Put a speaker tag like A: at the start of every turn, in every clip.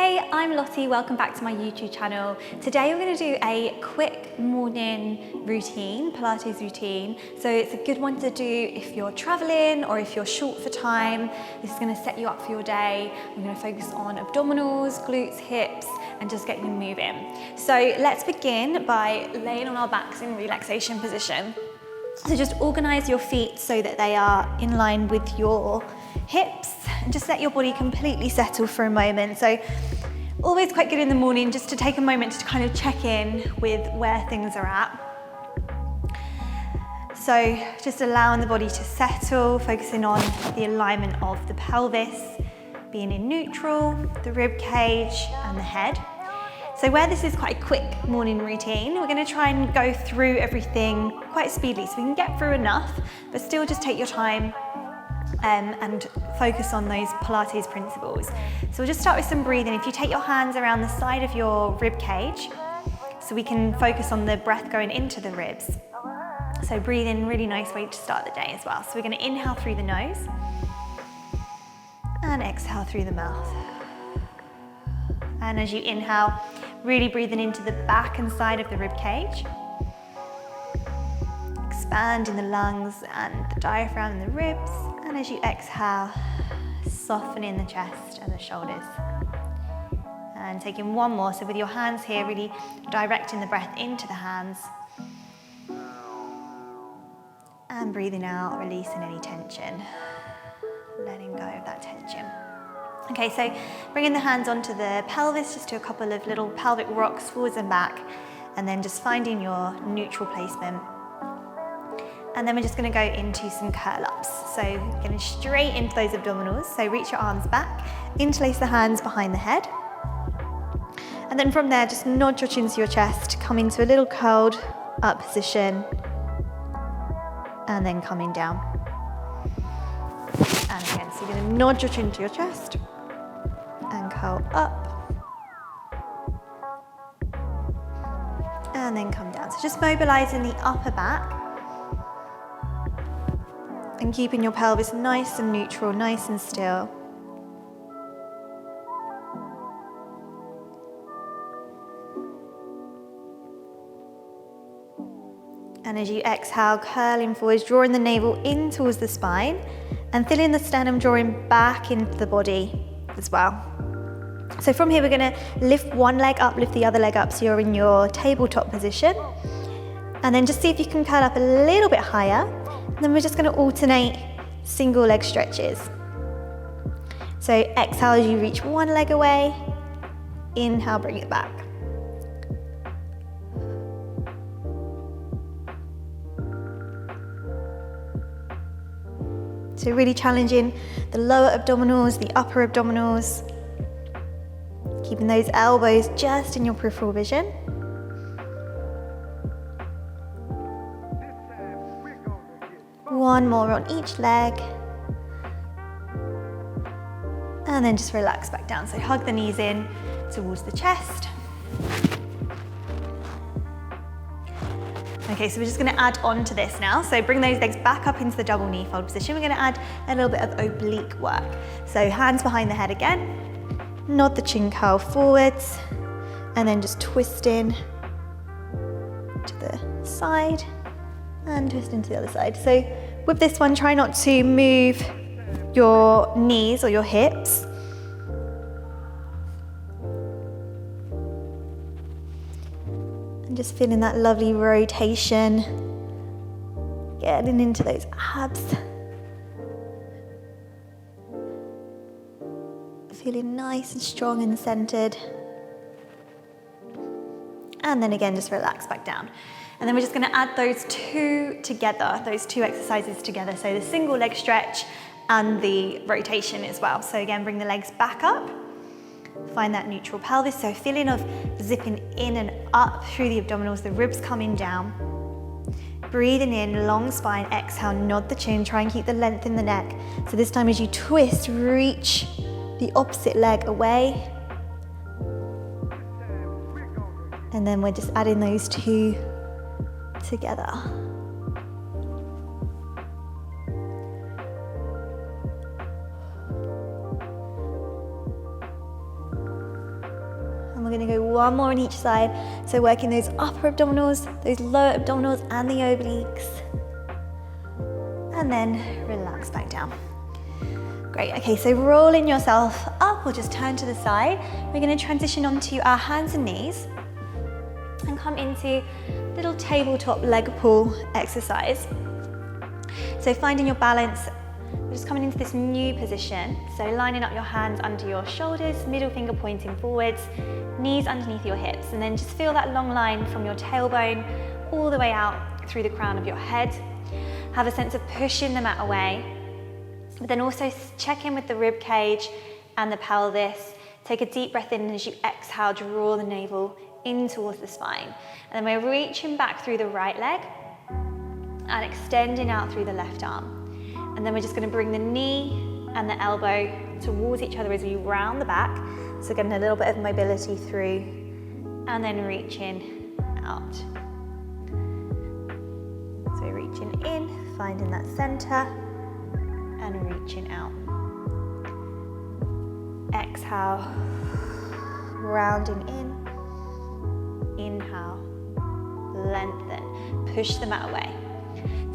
A: Hey, I'm Lottie, welcome back to my YouTube channel. Today we're going to do a quick morning routine, Pilates routine. So it's a good one to do if you're traveling or if you're short for time. This is going to set you up for your day. We're going to focus on abdominals, glutes, hips, and just getting you moving. So let's begin by laying on our backs in relaxation position. So just organize your feet so that they are in line with your hips and just let your body completely settle for a moment. So always quite good in the morning just to take a moment to kind of check in with where things are at. So just allowing the body to settle, focusing on the alignment of the pelvis, being in neutral, the rib cage and the head. So where this is quite a quick morning routine, we're going to try and go through everything quite speedily so we can get through enough, but still just take your time and focus on those Pilates principles. So we'll just start with some breathing. If you take your hands around the side of your rib cage, so we can focus on the breath going into the ribs. So breathe in, really nice way to start the day as well. So we're going to inhale through the nose and exhale through the mouth. And as you inhale, really breathing into the back and side of the rib cage. Expand in the lungs and the diaphragm and the ribs. And as you exhale, soften in the chest and the shoulders. And taking one more, so with your hands here, really directing the breath into the hands. And breathing out, releasing any tension. Letting go of that tension. Okay, so bringing the hands onto the pelvis, just do a couple of little pelvic rocks forwards and back, and then just finding your neutral placement. And then we're just gonna go into some curl ups. So getting straight into those abdominals. So reach your arms back, interlace the hands behind the head. And then from there, just nod your chin to your chest, come into a little curled up position, and then coming down. And again, so you're gonna nod your chin to your chest, and curl up, and then come down. So just mobilizing the upper back and keeping your pelvis nice and neutral, nice and still. And as you exhale, curling forwards, drawing the navel in towards the spine and filling the sternum, drawing back into the body as well. So from here, we're gonna lift one leg up, lift the other leg up so you're in your tabletop position. And then just see if you can curl up a little bit higher. And then we're just gonna alternate single leg stretches. So exhale as you reach one leg away, inhale, bring it back. So really challenging the lower abdominals, the upper abdominals. Keeping those elbows just in your peripheral vision. One more on each leg. And then just relax back down. So hug the knees in towards the chest. Okay, so we're just gonna add on to this now. So bring those legs back up into the double knee fold position. We're gonna add a little bit of oblique work. So hands behind the head again. Nod the chin, curl forwards, and then just twist in to the side and twist into the other side. So with this one, try not to move your knees or your hips. And just feeling that lovely rotation, getting into those abs. Feeling nice and strong and centered. And then again, just relax back down. And then we're just gonna add those two together, those two exercises together. So the single leg stretch and the rotation as well. So again, bring the legs back up, find that neutral pelvis. So feeling of zipping in and up through the abdominals, the ribs coming down. Breathing in, long spine, exhale, nod the chin, try and keep the length in the neck. So this time as you twist, reach the opposite leg away. And then we're just adding those two together. we're gonna go one more on each side. So working those upper abdominals, those lower abdominals, and the obliques. And then relax back down. Great, okay, so rolling yourself up or just turn to the side. We're gonna transition onto our hands and knees and come into little tabletop leg pull exercise. So finding your balance, we're just coming into this new position. So lining up your hands under your shoulders, middle finger pointing forwards, knees underneath your hips, and then just feel that long line from your tailbone all the way out through the crown of your head. Have a sense of pushing the mat away, but then also check in with the rib cage and the pelvis. Take a deep breath in, and as you exhale, draw the navel in towards the spine. And then we're reaching back through the right leg and extending out through the left arm. And then we're just gonna bring the knee and the elbow towards each other as we round the back. So getting a little bit of mobility through, and then reaching out. So reaching in, finding that center, and reaching out. Exhale, rounding in. Inhale, lengthen, push the mat away.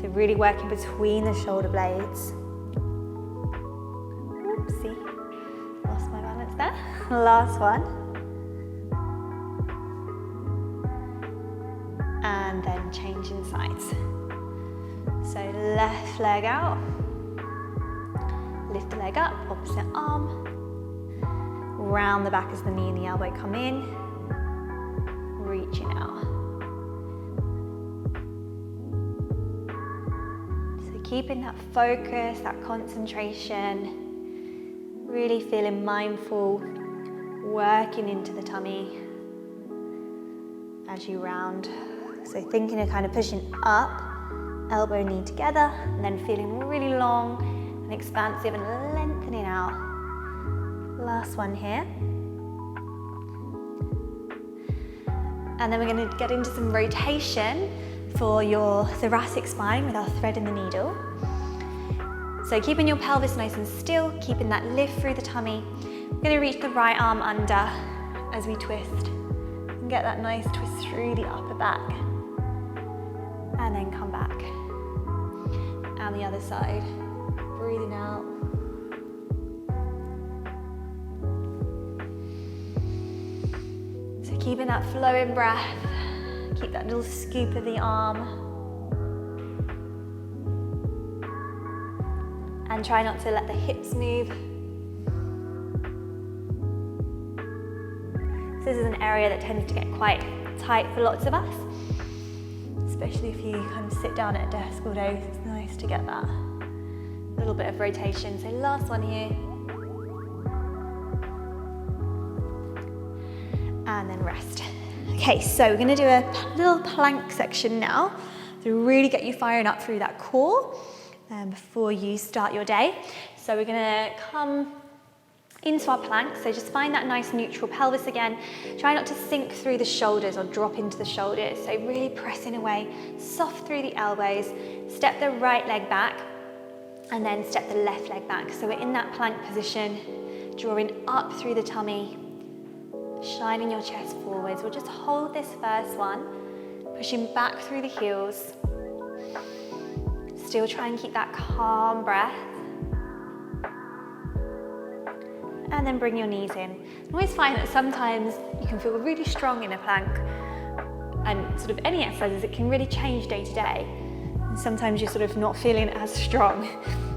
A: So really working between the shoulder blades. Oopsie, lost my balance there. Last one. And then changing sides. So left leg out, lift the leg up, opposite arm. Round the back as the knee and the elbow come in. Reaching out. So keeping that focus, that concentration, really feeling mindful, working into the tummy as you round. So thinking of kind of pushing up, elbow knee together, and then feeling really long and expansive and lengthening out. Last one here. And then we're going to get into some rotation for your thoracic spine with our thread and the needle. So keeping your pelvis nice and still, keeping that lift through the tummy. We're going to reach the right arm under as we twist and get that nice twist through the upper back. And then come back. And the other side. Breathing out. So keeping that flowing breath. Keep that little scoop of the arm. And try not to let the hips move. So this is an area that tends to get quite tight for lots of us. Especially if you kind of sit down at a desk all day, it's nice to get that little bit of rotation. So last one here. And then rest. Okay, so we're gonna do a little plank section now to really get you firing up through that core before you start your day. So we're gonna come into our plank, so just find that nice neutral pelvis again. Try not to sink through the shoulders or drop into the shoulders. So really pressing away, soft through the elbows. Step the right leg back and then step the left leg back. So we're in that plank position, drawing up through the tummy, shining your chest forwards. We'll just hold this first one, pushing back through the heels. Still try and keep that calm breath. And then bring your knees in. I always find that sometimes you can feel really strong in a plank, and sort of any exercises, it can really change day to day. And sometimes you're sort of not feeling as strong.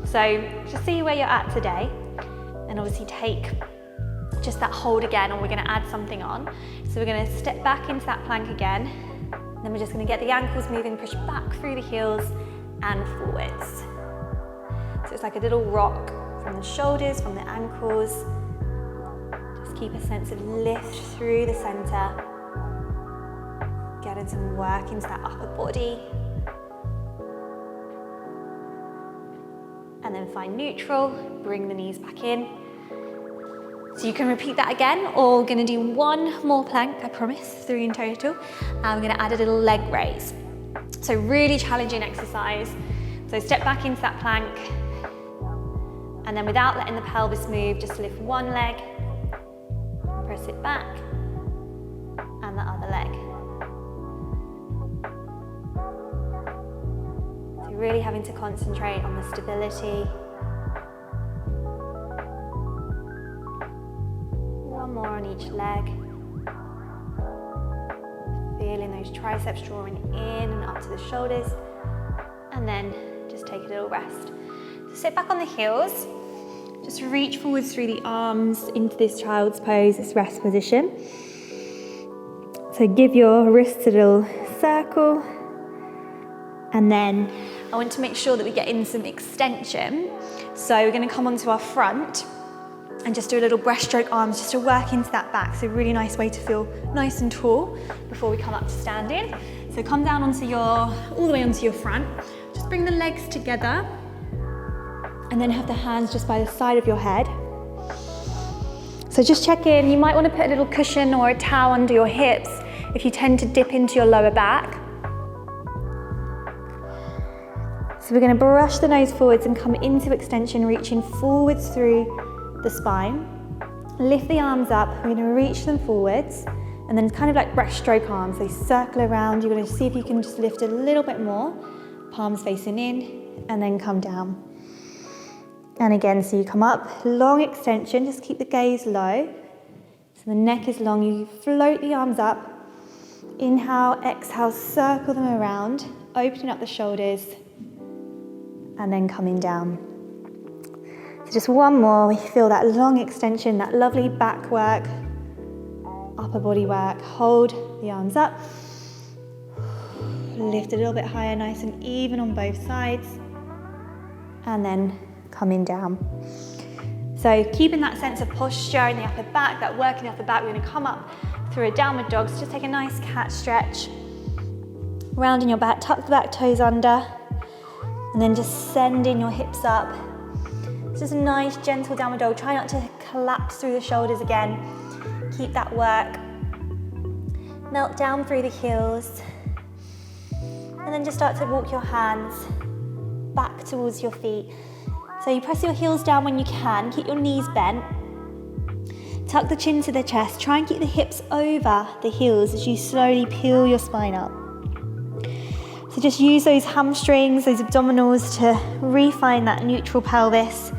A: So just see where you're at today, and obviously take just that hold again, or we're gonna add something on. So we're gonna step back into that plank again, and then we're just gonna get the ankles moving, push back through the heels and forwards. So it's like a little rock from the shoulders, from the ankles. Keep a sense of lift through the center. Getting some work into that upper body. And then find neutral, bring the knees back in. So you can repeat that again, or we're gonna do one more plank, I promise, 3 in total. And we're gonna add a little leg raise. So really challenging exercise. So step back into that plank. And then without letting the pelvis move, just lift one leg. Press it back, and the other leg. So really having to concentrate on the stability. One more on each leg. Feeling those triceps drawing in and up to the shoulders, and then just take a little rest. So sit back on the heels, just reach forwards through the arms into this child's pose, this rest position. So give your wrists a little circle, and then I want to make sure that we get in some extension. So we're going to come onto our front and just do a little breaststroke arms just to work into that back. So really nice way to feel nice and tall before we come up to standing. So come down onto all the way onto your front. Just bring the legs together and then have the hands just by the side of your head. So just check in. You might want to put a little cushion or a towel under your hips if you tend to dip into your lower back. So we're going to brush the nose forwards and come into extension, reaching forwards through the spine. Lift the arms up, we're going to reach them forwards, and then kind of like breaststroke arms, they circle around. You're going to see if you can just lift a little bit more, palms facing in, and then come down. And again, so you come up, long extension, just keep the gaze low. So the neck is long, you float the arms up, inhale, exhale, circle them around, opening up the shoulders, and then coming down. So just one more, we feel that long extension, that lovely back work, upper body work. Hold the arms up, lift a little bit higher, nice and even on both sides, and then coming down. So keeping that sense of posture in the upper back, that work in the upper back, we're going to come up through a downward dog. So just take a nice cat stretch, rounding your back, tuck the back toes under, and then just sending your hips up. It's just a nice gentle downward dog. Try not to collapse through the shoulders again. Keep that work. Melt down through the heels. And then just start to walk your hands back towards your feet. So you press your heels down when you can. Keep your knees bent. Tuck the chin to the chest. Try and keep the hips over the heels as you slowly peel your spine up. So just use those hamstrings, those abdominals to refine that neutral pelvis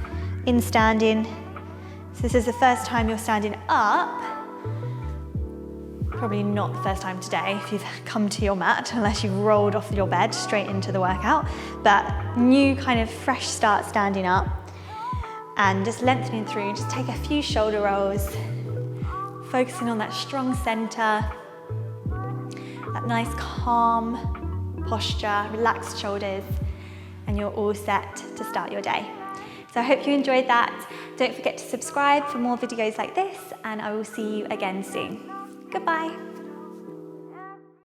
A: in standing. So this is the first time you're standing up. Probably not the first time today if you've come to your mat, unless you've rolled off your bed straight into the workout. But new kind of fresh start standing up and just lengthening through. Just take a few shoulder rolls, focusing on that strong center, that nice calm posture, relaxed shoulders, and you're all set to start your day. So I hope you enjoyed that. Don't forget to subscribe for more videos like this, and I will see you again soon. Goodbye.